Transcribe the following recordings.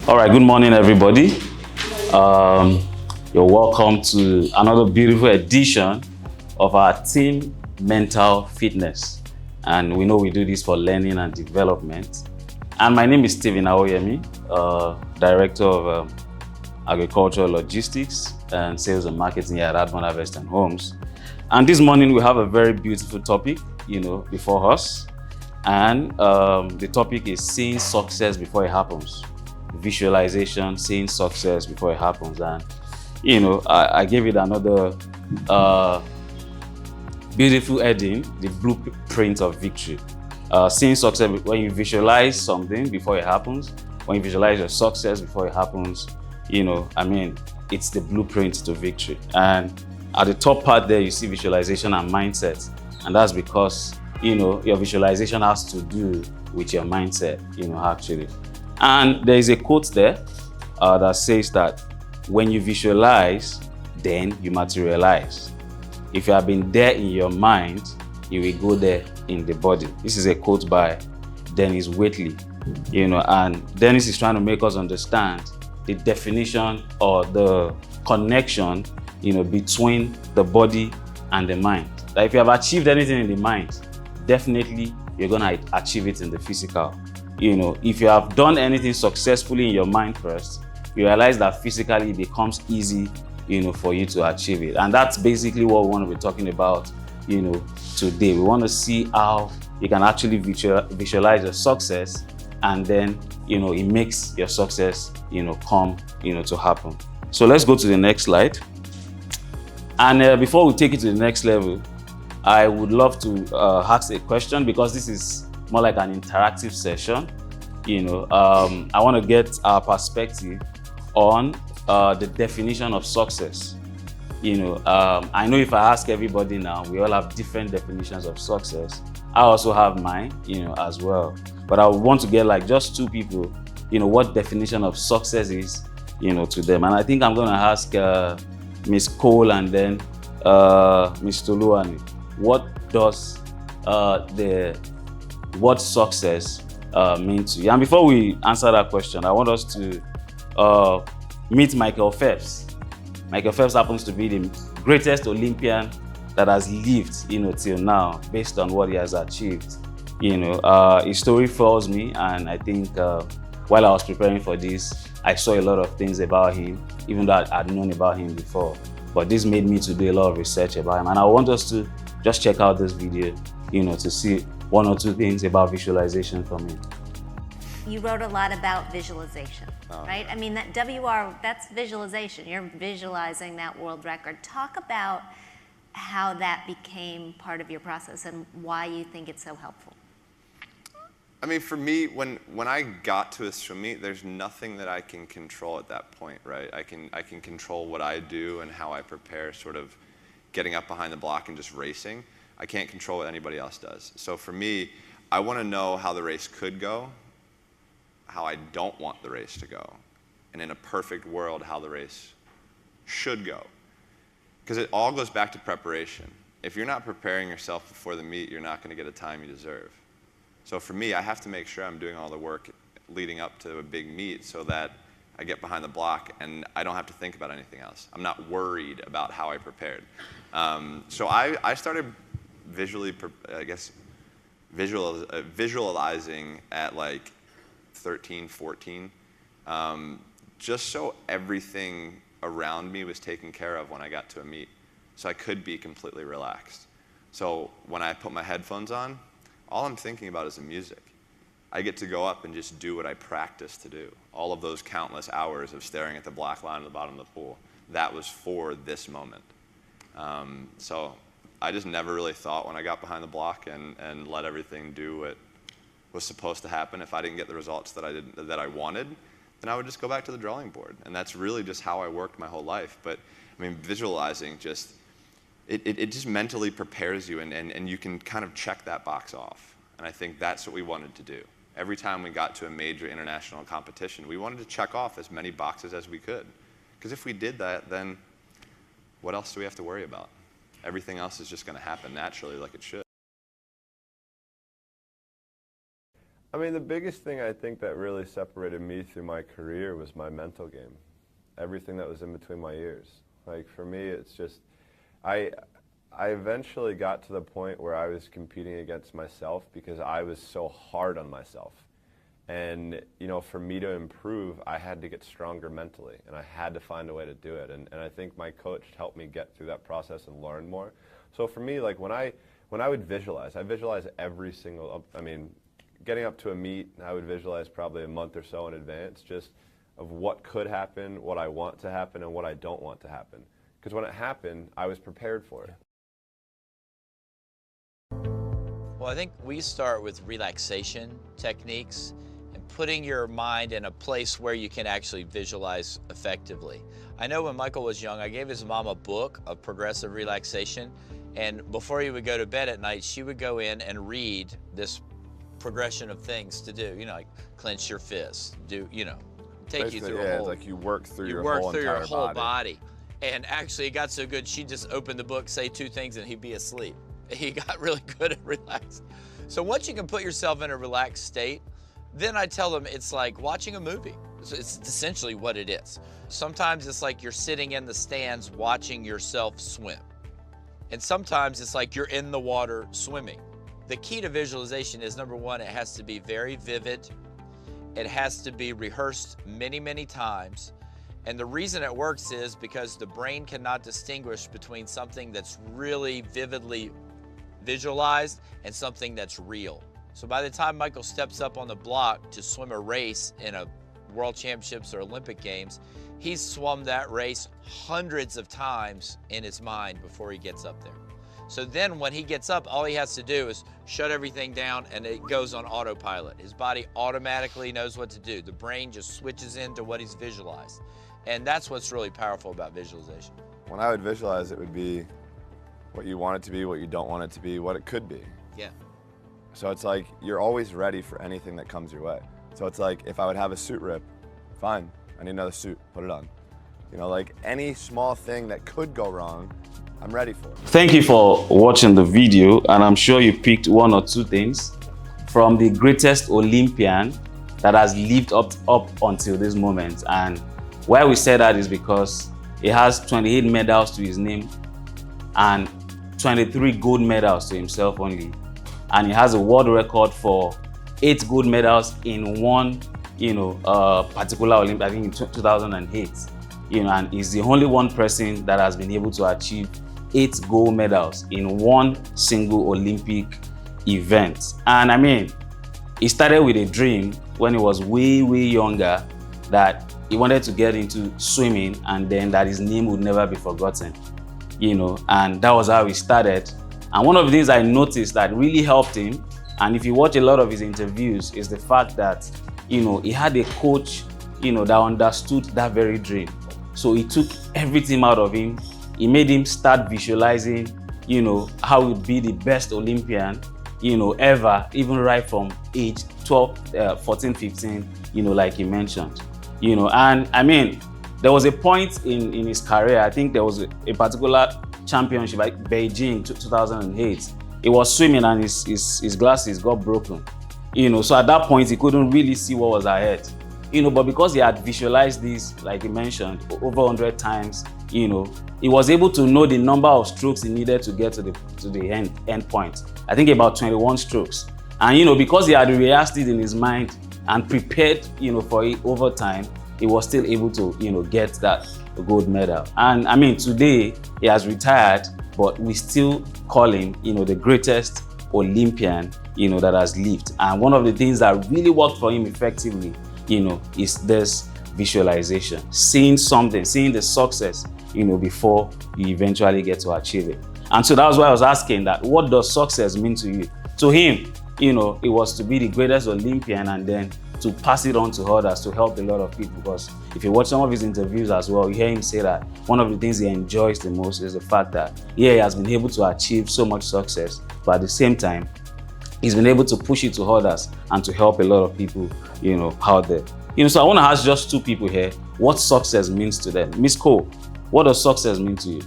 All right, good morning, everybody. You're welcome to another beautiful edition of our team mental fitness. And we know we do this for learning and development. And my name is Stephen Awoyemi, Director of Agricultural Logistics and Sales and Marketing here at Admon Harvest and Homes. And this morning we have a very beautiful topic, before us. And the topic is seeing success before it happens. Visualization, seeing success before it happens. And I gave it another beautiful heading, the blueprint of victory. Seeing success, when you visualize something before it happens, when you visualize your success before it happens, it's the blueprint to victory. And at the top part there, you see visualization and mindset. And that's because, your visualization has to do with your mindset, actually. And there is a quote there that says that when you visualize, then you materialize. If you have been there in your mind, you will go there in the body. This is a quote by Dennis Waitley, and Dennis is trying to make us understand the definition or the connection, between the body and the mind. That if you have achieved anything in the mind, definitely you're gonna achieve it in the physical. If you have done anything successfully in your mind first, you realize that physically it becomes easy, for you to achieve it. And that's basically what we want to be talking about, today. We want to see how you can actually visualize your success, and then, it makes your success, come, to happen. So let's go to the next slide. And before we take it to the next level, I would love to ask a question, because this is more like an interactive session. I want to get our perspective on the definition of success. I know if I ask everybody now, we all have different definitions of success. I also have mine, as well. But I want to get like just two people, what definition of success is, to them. And I think I'm going to ask Ms. Cole and then Ms. Toluwani, what does what success mean to you? And before we answer that question, I want us to meet Michael Phelps. Michael Phelps happens to be the greatest Olympian that has lived, till now, based on what he has achieved. His story fills me, and I think while I was preparing for this, I saw a lot of things about him, even though I'd known about him before. But this made me to do a lot of research about him, and I want us to just check out this video, to see one or two things about visualization from him. You wrote a lot about visualization, right? I mean, that that's visualization. You're visualizing that world record. Talk about how that became part of your process and why you think it's so helpful. I mean, for me, when I got to a swim meet, there's nothing that I can control at that point, right? I can control what I do and how I prepare, sort of getting up behind the block and just racing. I can't control what anybody else does. So for me, I want to know how the race could go, how I don't want the race to go, and in a perfect world, how the race should go. Because it all goes back to preparation. If you're not preparing yourself before the meet, you're not going to get a time you deserve. So for me, I have to make sure I'm doing all the work leading up to a big meet so that I get behind the block and I don't have to think about anything else. I'm not worried about how I prepared. So I started visualizing at like 13, 14, just so everything around me was taken care of when I got to a meet, so I could be completely relaxed. So when I put my headphones on, all I'm thinking about is the music. I get to go up and just do what I practice to do. All of those countless hours of staring at the black line at the bottom of the pool, that was for this moment. So I just never really thought when I got behind the block and let everything do what was supposed to happen. If I didn't get the results that I wanted, then I would just go back to the drawing board. And that's really just how I worked my whole life. But I mean, visualizing just, it just mentally prepares you, and you can kind of check that box off. And I think that's what we wanted to do. Every time we got to a major international competition, we wanted to check off as many boxes as we could. Because if we did that, then what else do we have to worry about? Everything else is just going to happen naturally like it should. I mean, the biggest thing I think that really separated me through my career was my mental game. Everything that was in between my ears. Like, for me, it's just, I eventually got to the point where I was competing against myself because I was so hard on myself. And, you know, for me to improve, I had to get stronger mentally, and I had to find a way to do it. And I think my coach helped me get through that process and learn more. So for me, like, when I would visualize, I visualize every single, I mean, getting up to a meet, I would visualize probably a month or so in advance, just of what could happen, what I want to happen, and what I don't want to happen. Because when it happened, I was prepared for it. Well, I think we start with relaxation techniques and putting your mind in a place where you can actually visualize effectively. I know when Michael was young, I gave his mom a book of progressive relaxation, and before he would go to bed at night, she would go in and read this progression of things to do, you know, like clench your fists, do, you know, take Basically, you through yeah, a whole, it's like you work through you your work whole through your entire whole body. And actually it got so good, she just opened the book, say 2 things, and he'd be asleep. He got really good at relaxing. So once you can put yourself in a relaxed state, then I tell them it's like watching a movie. It's essentially what it is. Sometimes it's like you're sitting in the stands watching yourself swim. And sometimes it's like you're in the water swimming. The key to visualization is, number one, it has to be very vivid. It has to be rehearsed many, many times. And the reason it works is because the brain cannot distinguish between something that's really vividly visualized and something that's real. So by the time Michael steps up on the block to swim a race in a World Championships or Olympic Games, he's swum that race hundreds of times in his mind before he gets up there. So then when he gets up, all he has to do is shut everything down and it goes on autopilot. His body automatically knows what to do. The brain just switches into what he's visualized. And that's what's really powerful about visualization. When I would visualize, it would be what you want it to be, what you don't want it to be, what it could be. Yeah. So it's like you're always ready for anything that comes your way. So it's like if I would have a suit rip, fine, I need another suit, put it on. You know, like any small thing that could go wrong, I'm ready for it. Thank you for watching the video, and I'm sure you picked 1 or 2 things from the greatest Olympian that has lived up until this moment. And why we say that is because he has 28 medals to his name and 23 gold medals to himself only. And he has a world record for 8 gold medals in one, particular Olympic, I think in 2008. And he's the only one person that has been able to achieve 8 gold medals in one single Olympic event. And I mean, he started with a dream when he was way, way younger that he wanted to get into swimming, and then that his name would never be forgotten, and that was how he started. And one of the things I noticed that really helped him, and if you watch a lot of his interviews, is the fact that, he had a coach, that understood that very dream. So he took everything out of him. He made him start visualizing, how he would be the best Olympian, ever, even right from age 12, 14, 15, like he mentioned, and I mean, there was a point in his career, I think there was a particular championship, like Beijing 2008. He was swimming and his glasses got broken, so at that point he couldn't really see what was ahead, but because he had visualized this, like he mentioned, over 100 times, he was able to know the number of strokes he needed to get to the end point. I think about 21 strokes. And because he had rehearsed it in his mind and prepared, for it over time, he was still able to, get that gold medal. And I mean, today he has retired, but we still call him, the greatest Olympian, that has lived. And one of the things that really worked for him effectively, is this visualization, seeing something, seeing the success, before you eventually get to achieve it. And so that was why I was asking that, what does success mean to you? To him, it was to be the greatest Olympian and then to pass it on to others, to help a lot of people. Because if you watch some of his interviews as well, you hear him say that one of the things he enjoys the most is the fact that, he has been able to achieve so much success, but at the same time, he's been able to push it to others and to help a lot of people, out there. So I want to ask just 2 people here what success means to them. Miss Cole, what does success mean to you?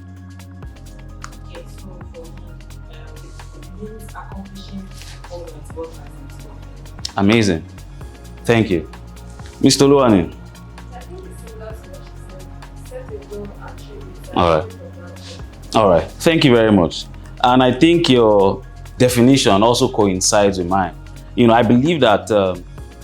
Okay, so for me, it means accomplishing all that God has in store. Amazing. Thank you. Mr. Luani. I think it's similar to what she said. Set a goal, achieve it. All right. Achieve it or not. All right. Thank you very much. And I think your definition also coincides with mine. I believe that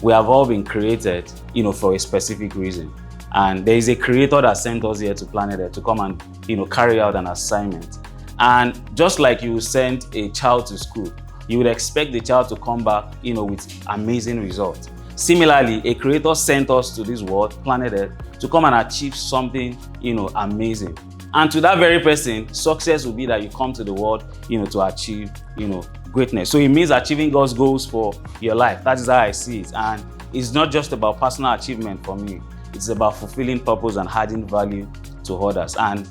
we have all been created, for a specific reason. And there is a creator that sent us here to planet Earth to come and, carry out an assignment. And just like you send a child to school, you would expect the child to come back, with amazing results. Similarly, a creator sent us to this world, planet Earth, to come and achieve something, amazing. And to that very person, success will be that you come to the world, to achieve, greatness. So it means achieving God's goals for your life. That is how I see it. And it's not just about personal achievement for me. It's about fulfilling purpose and adding value to others. And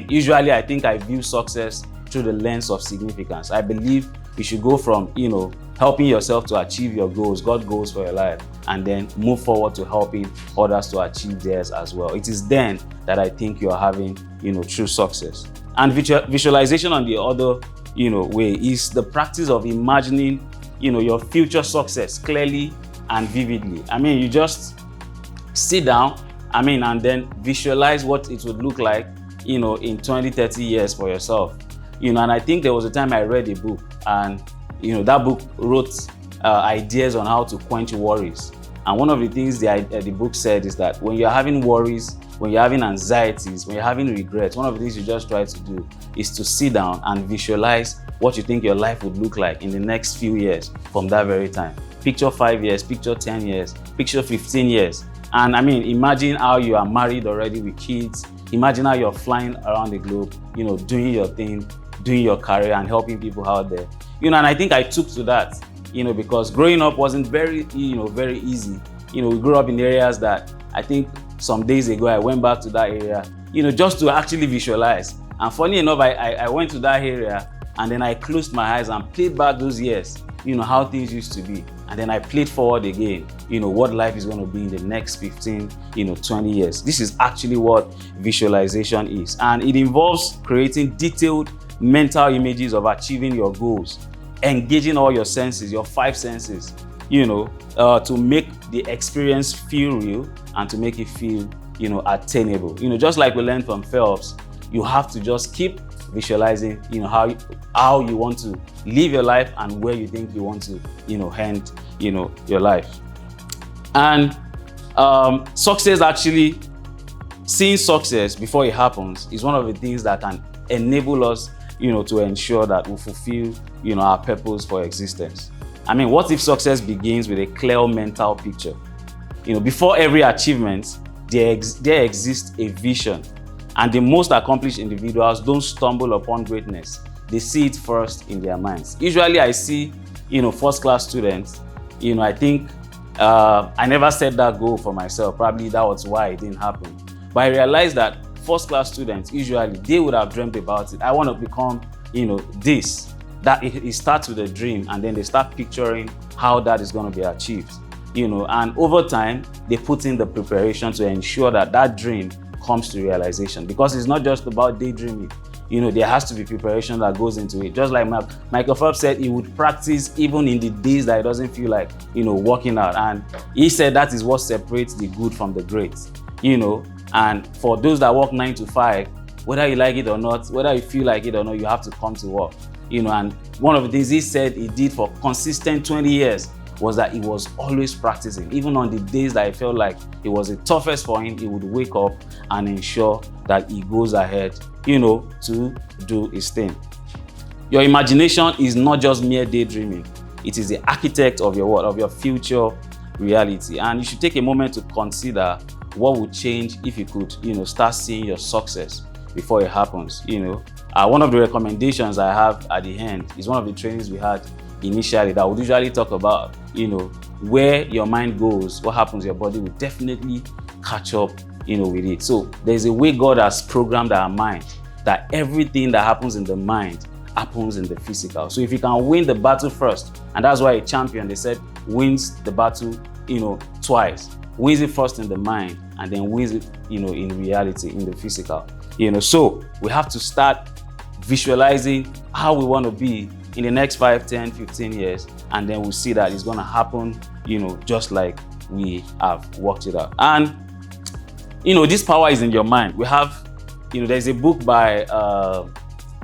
usually I think I view success through the lens of significance. I believe you should go from, helping yourself to achieve your goals, God's goals for your life, and then move forward to helping others to achieve theirs as well. It is then that I think you are having, true success. And visualization on the other, way is the practice of imagining, your future success clearly and vividly. You just sit down, and then visualize what it would look like, in 20, 30 years for yourself. And I think there was a time I read a book, and that book wrote ideas on how to quench worries. And one of the things the book said is that when you're having worries, when you're having anxieties, when you're having regrets, one of the things you just try to do is to sit down and visualize what you think your life would look like in the next few years from that very time. Picture 5 years, picture 10 years, picture 15 years. And imagine how you are married already with kids. Imagine how you're flying around the globe, doing your thing, doing your career and helping people out there. And I think I took to that, because growing up wasn't very, very easy. We grew up in areas that I think some days ago I went back to that area, just to actually visualize. And funny enough, I went to that area and then I closed my eyes and played back those years, how things used to be. And then I played forward again, what life is going to be in the next 15, 20 years. This is actually what visualization is. And it involves creating detailed mental images of achieving your goals, engaging all your senses, your 5 senses, to make the experience feel real and to make it feel, attainable. Just like we learned from Phelps, you have to just keep visualizing, how you want to live your life and where you think you want to, end, your life. And success, actually, seeing success before it happens is one of the things that can enable us, to ensure that we fulfill, our purpose for existence. What if success begins with a clear mental picture? Before every achievement, there exists a vision. And the most accomplished individuals don't stumble upon greatness. They see it first in their minds. Usually I see, first-class students, I think I never set that goal for myself. Probably that was why it didn't happen. But I realized that first-class students, usually, they would have dreamt about it. I want to become, this. That it starts with a dream, and then they start picturing how that is going to be achieved. And over time, they put in the preparation to ensure that that dream comes to realization. Because it's not just about daydreaming. There has to be preparation that goes into it. Just like Michael Phelps said, he would practice even in the days that he doesn't feel like, working out. And he said that is what separates the good from the great. And for those that work 9 to 5, whether you like it or not, whether you feel like it or not, you have to come to work. And one of the things he said he did for consistent 20 years was that he was always practicing. Even on the days that he felt like it was the toughest for him, he would wake up and ensure that he goes ahead, to do his thing. Your imagination is not just mere daydreaming. It is the architect of your world, of your future reality. And you should take a moment to consider what would change if you could, start seeing your success before it happens. One of the recommendations I have at the end is one of the trainings we had initially that would usually talk about, where your mind goes, what happens, your body will definitely catch up, with it. So there's a way God has programmed our mind that everything that happens in the mind happens in the physical. So if you can win the battle first, and that's why a champion, they said, wins the battle, twice. Wins it first in the mind and then wins it, in reality, in the physical. So we have to start visualizing how we want to be in the next 5, 10, 15 years, and then we'll see that it's going to happen, just like we have worked it out. And, this power is in your mind. We have, there's a book by,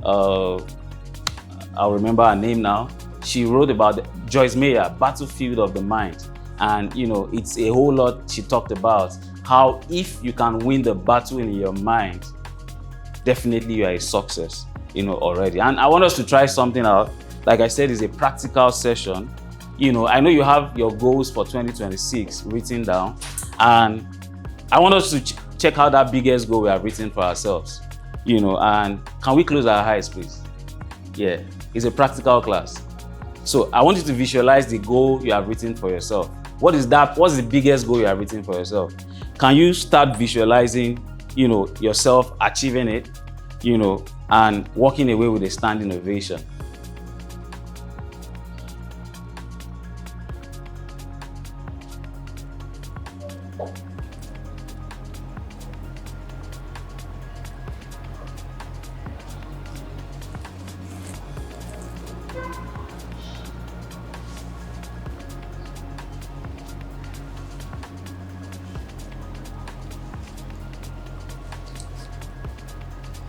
I'll remember her name now. She wrote about Joyce Meyer, Battlefield of the Mind. And, it's a whole lot she talked about how if you can win the battle in your mind, definitely you are a success, already. And I want us to try something out. Like I said, it's a practical session. I know you have your goals for 2026 written down. And I want us to check out that biggest goal we have written for ourselves. And can we close our eyes, please? Yeah, it's a practical class. So I want you to visualize the goal you have written for yourself. What is that? What's the biggest goal you have written for yourself? Can you start visualizing, yourself achieving it, and walking away with a standing ovation?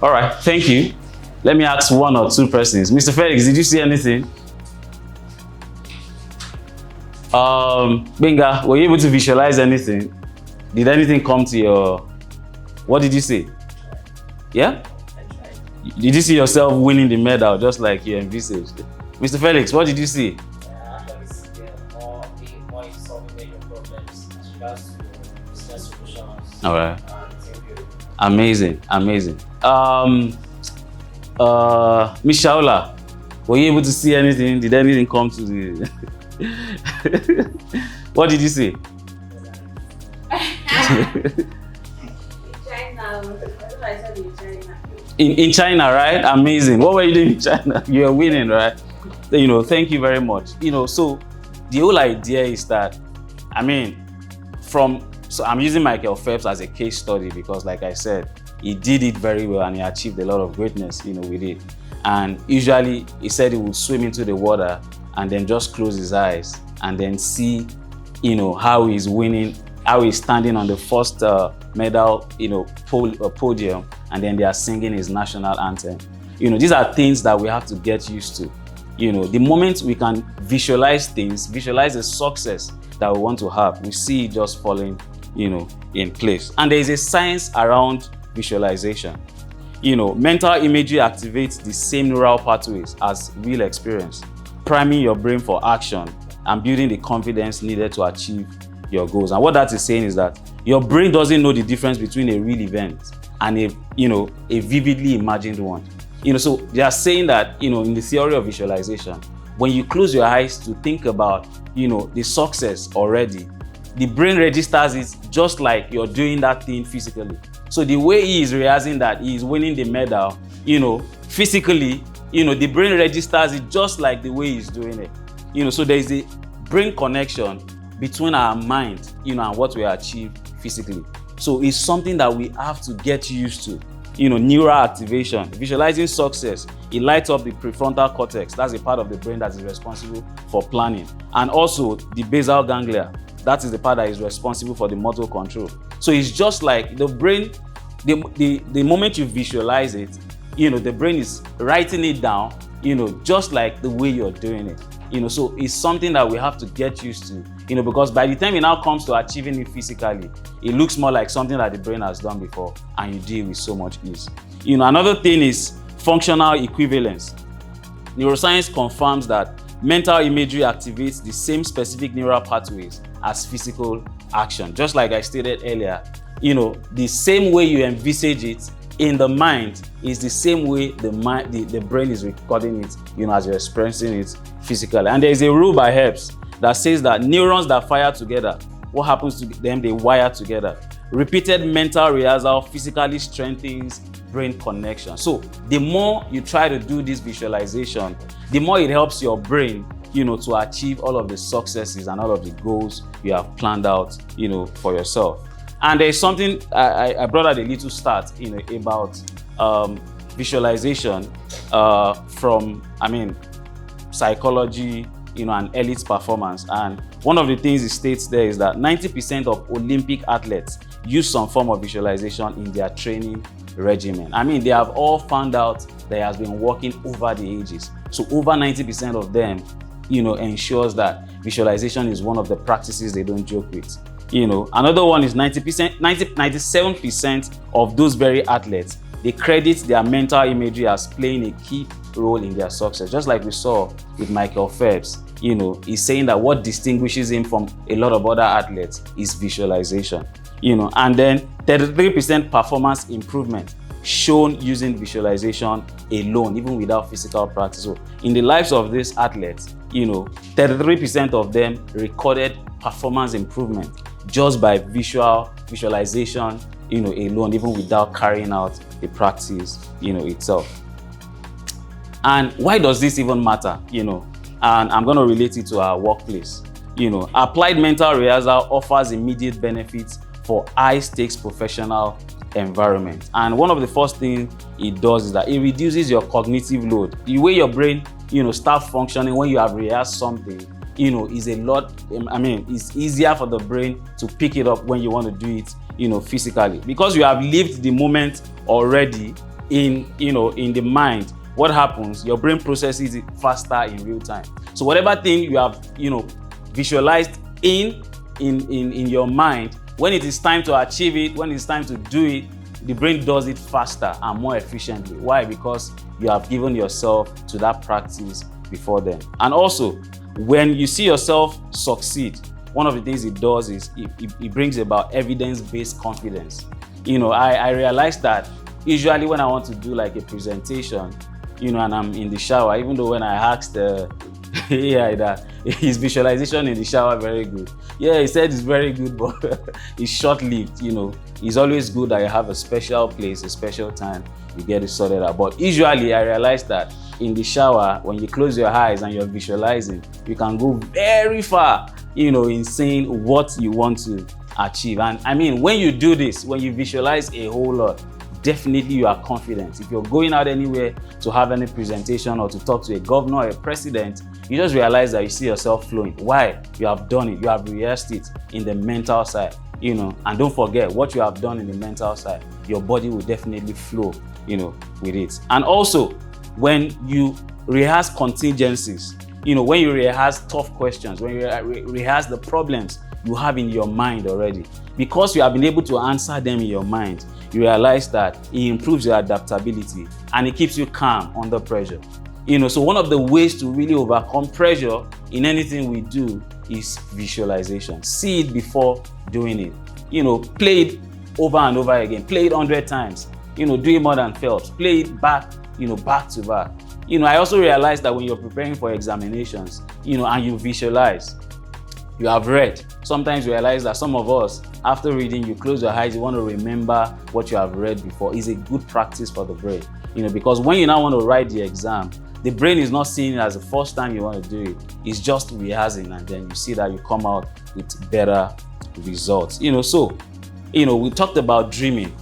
All right, thank you. Let me ask one or two persons. Mr. Felix, did you see anything? Benga, were you able to visualize anything? Did anything come to your... What did you see? Yeah? Did you see yourself winning the medal just like you envisaged? Mr. Felix, what did you see? Actually, more in solving major problems as regards to business solutions. All right. Thank you. Amazing, amazing. Miss Shaola, were you able to see anything? Did anything come to the... What did you see? In China, right? Amazing. What were you doing in China? You were winning, right? Thank you very much. So the whole idea is that, so I'm using Michael Phelps as a case study because, like I said, he did it very well and he achieved a lot of greatness, with it. And usually he said he would swim into the water and then just close his eyes and then see, how he's winning, how he's standing on the first medal, podium, and then they are singing his national anthem. These are things that we have to get used to. The moment we can visualize things, visualize the success that we want to have, we see it just falling, in place. And there is a science around visualization. Mental imagery activates the same neural pathways as real experience, priming your brain for action and building the confidence needed to achieve your goals. And what that is saying is that your brain doesn't know the difference between a real event and a vividly imagined one. So they are saying that, in the theory of visualization, when you close your eyes to think about, the success already, the brain registers it just like you're doing that thing physically. So the way he is realizing that he is winning the medal, physically, the brain registers it just like the way he's doing it. So there is a brain connection between our mind, and what we achieve physically. So it's something that we have to get used to. Neural activation, visualizing success, it lights up the prefrontal cortex. That's a part of the brain that is responsible for planning. And also the basal ganglia, that is the part that is responsible for the motor control. So it's just like the brain, the moment you visualize it, the brain is writing it down, just like the way you're doing it. So it's something that we have to get used to, because by the time it now comes to achieving it physically, it looks more like something that the brain has done before and you deal with so much ease. Another thing is functional equivalence. Neuroscience confirms that mental imagery activates the same specific neural pathways as physical action. Just like I stated earlier, the same way you envisage it in the mind is the same way the brain is recording it, as you're experiencing it physically. And there is a rule by Hertz that says that neurons that fire together, what happens to them? They wire together. Repeated mental rehearsal physically strengthens brain connection. So the more you try to do this visualization, the more it helps your brain, to achieve all of the successes and all of the goals you have planned out, for yourself. And there's something, I brought out a little stat, about visualization from, psychology, and elite performance. And one of the things it states there is that 90% of Olympic athletes use some form of visualization in their training regimen. I mean, they have all found out that it has been working over the ages. So over 90% of them, ensures that visualization is one of the practices they don't joke with. Another one is 97% of those very athletes, they credit their mental imagery as playing a key role in their success. Just like we saw with Michael Phelps, he's saying that what distinguishes him from a lot of other athletes is visualization. And then 33% performance improvement shown using visualization alone, even without physical practice. So in the lives of these athletes, 33% of them recorded performance improvement just by visualization, alone, even without carrying out the practice, itself. And why does this even matter? And I'm going to relate it to our workplace. Applied mental rehearsal offers immediate benefits for high-stakes professional environment. And one of the first things it does is that it reduces your cognitive load. The way your brain, starts functioning when you have rehearsed something, is a lot, it's easier for the brain to pick it up when you want to do it, physically. Because you have lived the moment already in the mind. What happens? Your brain processes it faster in real time. So whatever thing you have, visualized in your mind, when it is time to achieve it, when it's time to do it, the brain does it faster and more efficiently. Why? Because you have given yourself to that practice before then. And also, when you see yourself succeed, one of the things it does is it brings about evidence-based confidence. I realized that usually when I want to do like a presentation, and I'm in the shower, even though when I asked AI that his visualization in the shower very good. Yeah, he said it's very good, but it's short-lived. It's always good that you have a special place, a special time, you get it sorted out. But usually I realized that in the shower, when you close your eyes and you're visualizing, you can go very far, in saying what you want to achieve. And I mean, when you do this, when you visualize a whole lot, definitely you are confident. If you're going out anywhere to have any presentation or to talk to a governor or a president, you just realize that you see yourself flowing. Why? You have done it. You have rehearsed it in the mental side, and don't forget what you have done in the mental side, your body will definitely flow, with it. And also, when you rehearse contingencies, when you rehearse tough questions, when you rehearse the problems you have in your mind already, because you have been able to answer them in your mind, you realize that it improves your adaptability and it keeps you calm under pressure. So one of the ways to really overcome pressure in anything we do is visualization. See it before doing it. Play it over and over again. Play it 100 times. Do it more than Phelps. Play it back, back to back. I also realized that when you're preparing for examinations, and you visualize, you have read. Sometimes you realize that some of us, after reading, you close your eyes, you want to remember what you have read before. It's a good practice for the brain, because when you now want to write the exam, the brain is not seeing it as the first time you want to do it. It's just rehearsing, and then you see that you come out with better results. So, we talked about dreaming,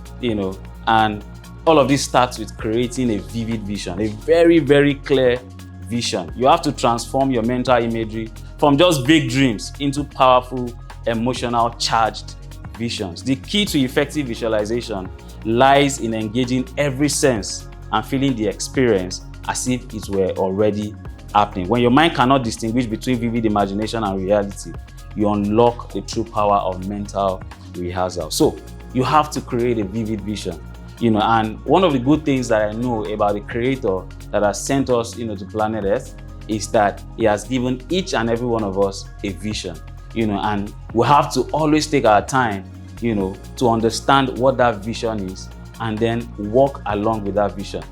and all of this starts with creating a vivid vision, a very, very clear vision. You have to transform your mental imagery from just big dreams into powerful, emotional, charged visions. The key to effective visualization lies in engaging every sense and feeling the experience as if it were already happening. When your mind cannot distinguish between vivid imagination and reality, you unlock the true power of mental rehearsal. So you have to create a vivid vision. And one of the good things that I know about the Creator that has sent us, to planet Earth, is that He has given each and every one of us a vision, and we have to always take our time, to understand what that vision is and then walk along with that vision.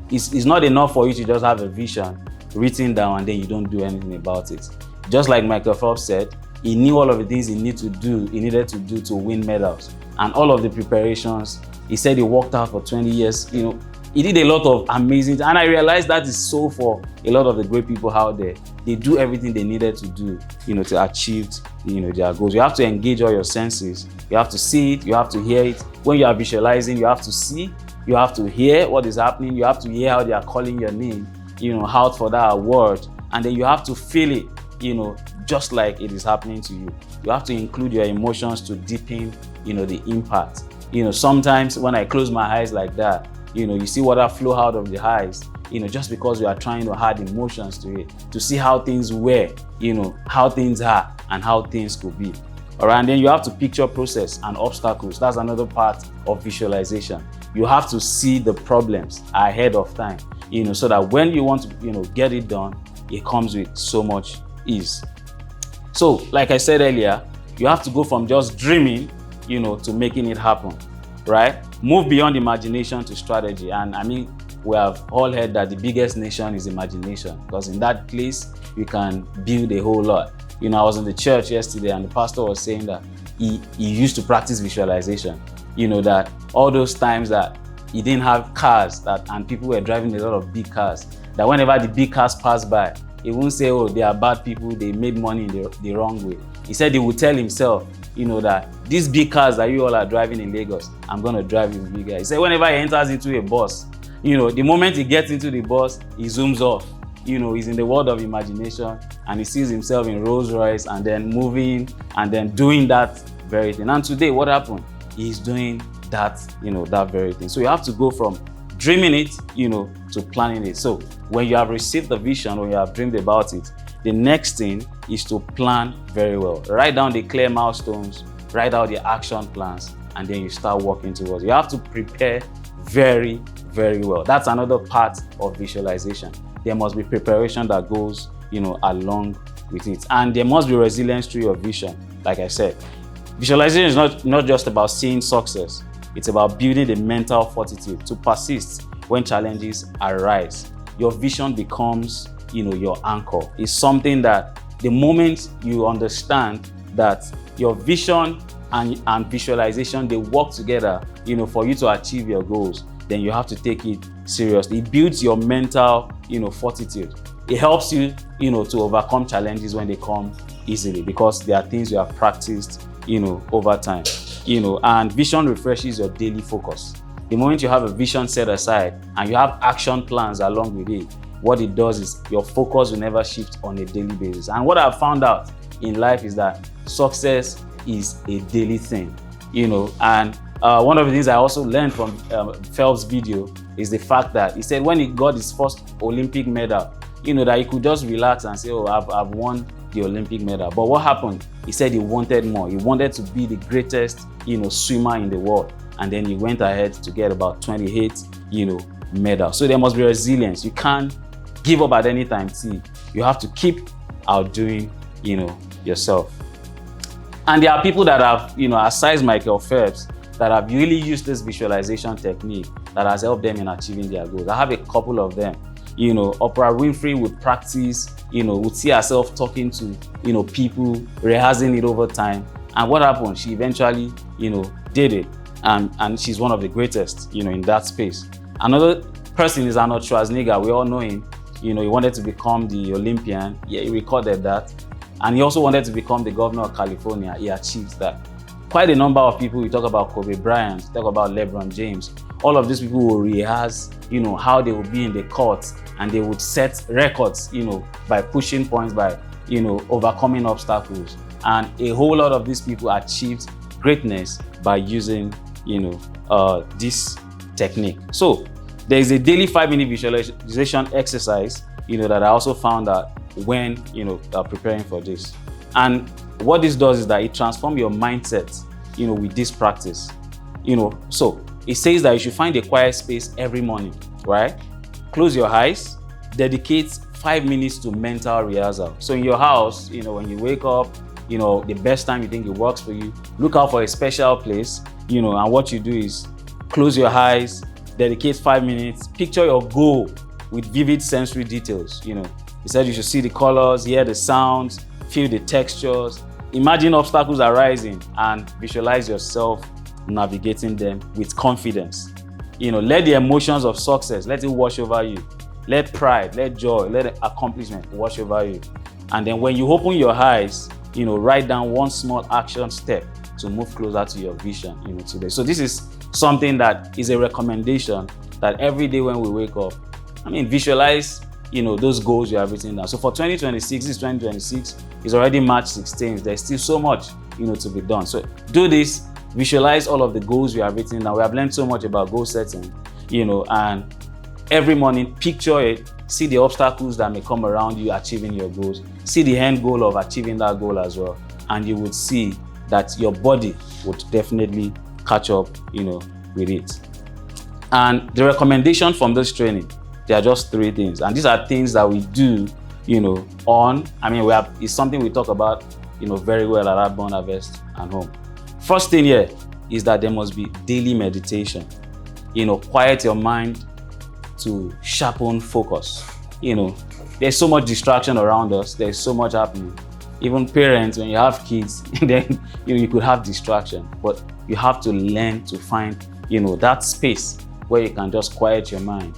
It's not enough for you to just have a vision written down and then you don't do anything about it. Just like Michael Phelps said, he knew all of the things he needed to do to win medals, and all of the preparations. He said he worked out for 20 years. He did a lot of amazing, and I realized that is so for a lot of the great people out there. They do everything they needed to do, to achieve, their goals. You have to engage all your senses. You have to see it. You have to hear it. When you are visualizing, you have to see. You have to hear what is happening. You have to hear how they are calling your name, out for that award, and then you have to feel it, just like it is happening to you. You have to include your emotions to deepen, the impact. Sometimes when I close my eyes like that, you see water flow out of the eyes, just because you are trying to add emotions to it, to see how things were, how things are and how things could be. All right, and then you have to picture process and obstacles. That's another part of visualization. You have to see the problems ahead of time, so that when you want to, get it done, it comes with so much ease. So, like I said earlier, you have to go from just dreaming, to making it happen, right? Move beyond imagination to strategy. And I mean, we have all heard that the biggest nation is imagination, because in that place, you can build a whole lot. I was in the church yesterday and the pastor was saying that he used to practice visualization. That all those times that he didn't have cars and people were driving a lot of big cars, that whenever the big cars pass by, he won't say, oh, they are bad people, they made money in the wrong way. He said he would tell himself, that these big cars that you all are driving in Lagos, I'm going to drive in bigger. He said whenever he enters into a bus, the moment he gets into the bus, he zooms off. He's in the world of imagination and he sees himself in Rolls Royce and then moving and then doing that very thing. And today, what happened? He's doing that, that very thing. So you have to go from dreaming it, to planning it. So when you have received the vision or you have dreamed about it, the next thing is to plan very well. Write down the clear milestones, write out the action plans, and then you start working towards it. You have to prepare very, very well. That's another part of visualization. There must be preparation that goes, along with it. And there must be resilience through your vision. Like I said, visualization is not just about seeing success. It's about building the mental fortitude to persist when challenges arise. Your vision becomes, your anchor. It's something that the moment you understand that your vision and visualization, they work together, for you to achieve your goals, then you have to take it seriously. It builds your mental, fortitude. It helps you, to overcome challenges when they come easily, because there are things you have practiced, over time, and vision refreshes your daily focus. The moment you have a vision set aside and you have action plans along with it, what it does is your focus will never shift on a daily basis. And what I've found out in life is that success is a daily thing, and one of the things I also learned from Phelps' video is the fact that he said when he got his first Olympic medal, that he could just relax and say, oh, I've won the Olympic medal. But what happened? He said he wanted more. He wanted to be the greatest, swimmer in the world. And then he went ahead to get about 28, medals. So there must be resilience. You can't give up at any time. See, you have to keep outdoing, yourself. And there are people that have, aside Michael Phelps, that have really used this visualization technique that has helped them in achieving their goals. I have a couple of them. Oprah Winfrey would practice, would see herself talking to, people, rehearsing it over time. And what happened? She eventually, did it. And she's one of the greatest, in that space. Another person is Arnold Schwarzenegger. We all know him. He wanted to become the Olympian. Yeah, he recorded that. And he also wanted to become the governor of California. He achieved that. Quite a number of people, we talk about Kobe Bryant, talk about LeBron James. All of these people will rehearse, how they will be in the court, and they would set records, by pushing points, by, overcoming obstacles. And a whole lot of these people achieved greatness by using, this technique. So there is a daily 5-minute visualization exercise, that I also found that when, preparing for this. And what this does is that it transforms your mindset, with this practice. So it says that you should find a quiet space every morning, right? Close your eyes, dedicate 5 minutes to mental rehearsal. So in your house, when you wake up, the best time you think it works for you, look out for a special place, and what you do is close your eyes, dedicate 5 minutes, picture your goal with vivid sensory details. He said you should see the colors, hear the sounds, feel the textures, imagine obstacles arising, and visualize yourself navigating them with confidence. Let the emotions of success, let it wash over you. Let pride, let joy, let accomplishment wash over you. And then when you open your eyes, write down one small action step to move closer to your vision, today. So this is something that is a recommendation that every day when we wake up, visualize those goals you have written down. So for 2026, this is 2026, it's already March 16th. There's still so much, to be done. So do this, visualize all of the goals you have written down. We have learned so much about goal setting, and every morning picture it, see the obstacles that may come around you achieving your goals, see the end goal of achieving that goal as well, and you would see that your body would definitely catch up, with it. And the recommendation from this training, there are just 3 things, and these are things that we do, it's something we talk about, very well at Outbound Harvest and Home. First thing here is that there must be daily meditation. Quiet your mind to sharpen focus. There's so much distraction around us. There's so much happening. Even parents, when you have kids, then you could have distraction, but you have to learn to find, that space where you can just quiet your mind.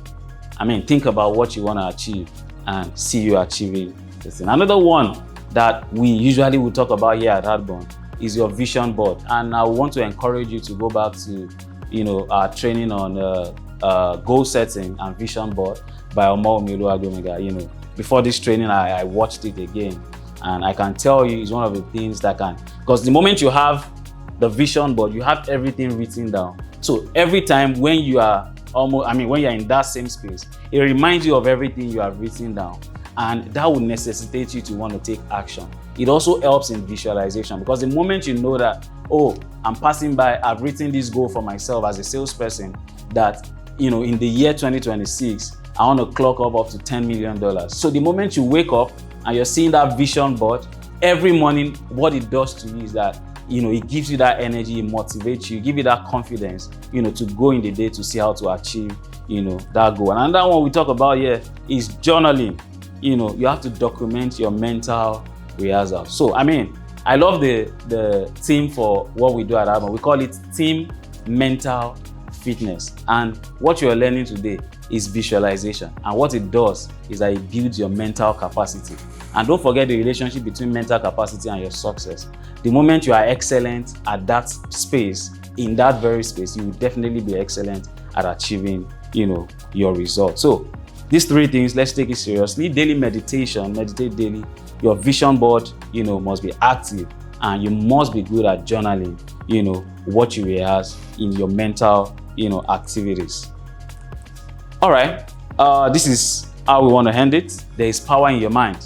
Think about what you want to achieve and see you achieving this thing. Another one that we usually will talk about here at Outbound is your vision board. And I want to encourage you to go back to, our training on goal setting and vision board by Awoyemi Agomega. Before this training, I watched it again, and I can tell you it's one of the things that because the moment you have the vision board, you have everything written down. So every time when you are when you're in that same space, it reminds you of everything you have written down, and that will necessitate you to want to take action. It also helps in visualization, because the moment you know that, I'm passing by, I've written this goal for myself as a salesperson, that in the year 2026, I want to clock up to $10 million. So the moment you wake up and you're seeing that vision board, every morning, what it does to you is that, it gives you that energy, it motivates you, give you that confidence, to go in the day to see how to achieve, that goal. And another one we talk about here is journaling. You have to document your mental rehearsal. So, I love the theme for what we do at Outbound. We call it Team Mental Fitness. And what you're learning today is visualization. And what it does is that it builds your mental capacity. And don't forget the relationship between mental capacity and your success. The moment you are excellent at that space, in that very space, you will definitely be excellent at achieving, your results. So these 3 things, let's take it seriously. Daily meditation, meditate daily. Your vision board, must be active, and you must be good at journaling, what you rehearse in your mental, activities. All right, this is how we want to end it. There is power in your mind.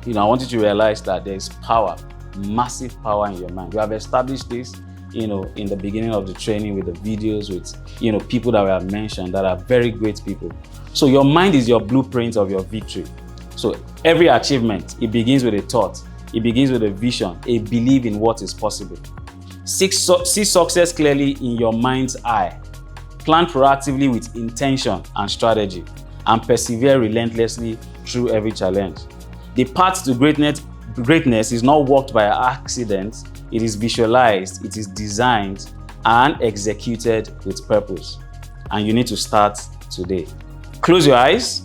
I want you to realize that there is power, massive power in your mind. We have established this, in the beginning of the training with the videos, with, people that we have mentioned that are very great people. So your mind is your blueprint of your victory. So every achievement, it begins with a thought. It begins with a vision, a belief in what is possible. See success clearly in your mind's eye. Plan proactively with intention and strategy, and persevere relentlessly through every challenge. The path to greatness is not walked by accident. It is visualized, it is designed, and executed with purpose. And you need to start today. Close your eyes,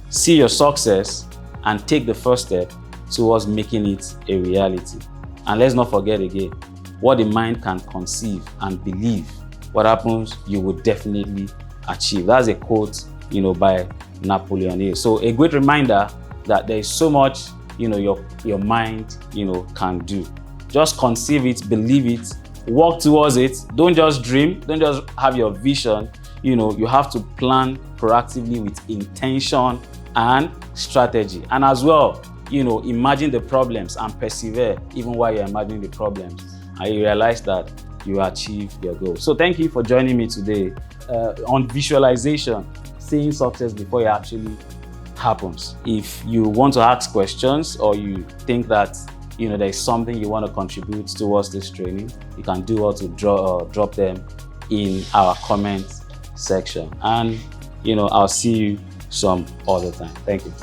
see your success, and take the first step towards making it a reality. And let's not forget again, what the mind can conceive and believe, what happens, you will definitely achieve. That's a quote, by Napoleon Hill. So a great reminder that there is so much, your mind, can do. Just conceive it, believe it, work towards it. Don't just dream, don't just have your vision. You have to plan proactively with intention and strategy. And as well, imagine the problems and persevere even while you're imagining the problems. And you realize that you achieve your goal. So thank you for joining me today on visualization, seeing success before it actually happens. If you want to ask questions, or you think that there is something you want to contribute towards this training, you can do well to drop them in our comment section. And I'll see you some other time. Thank you.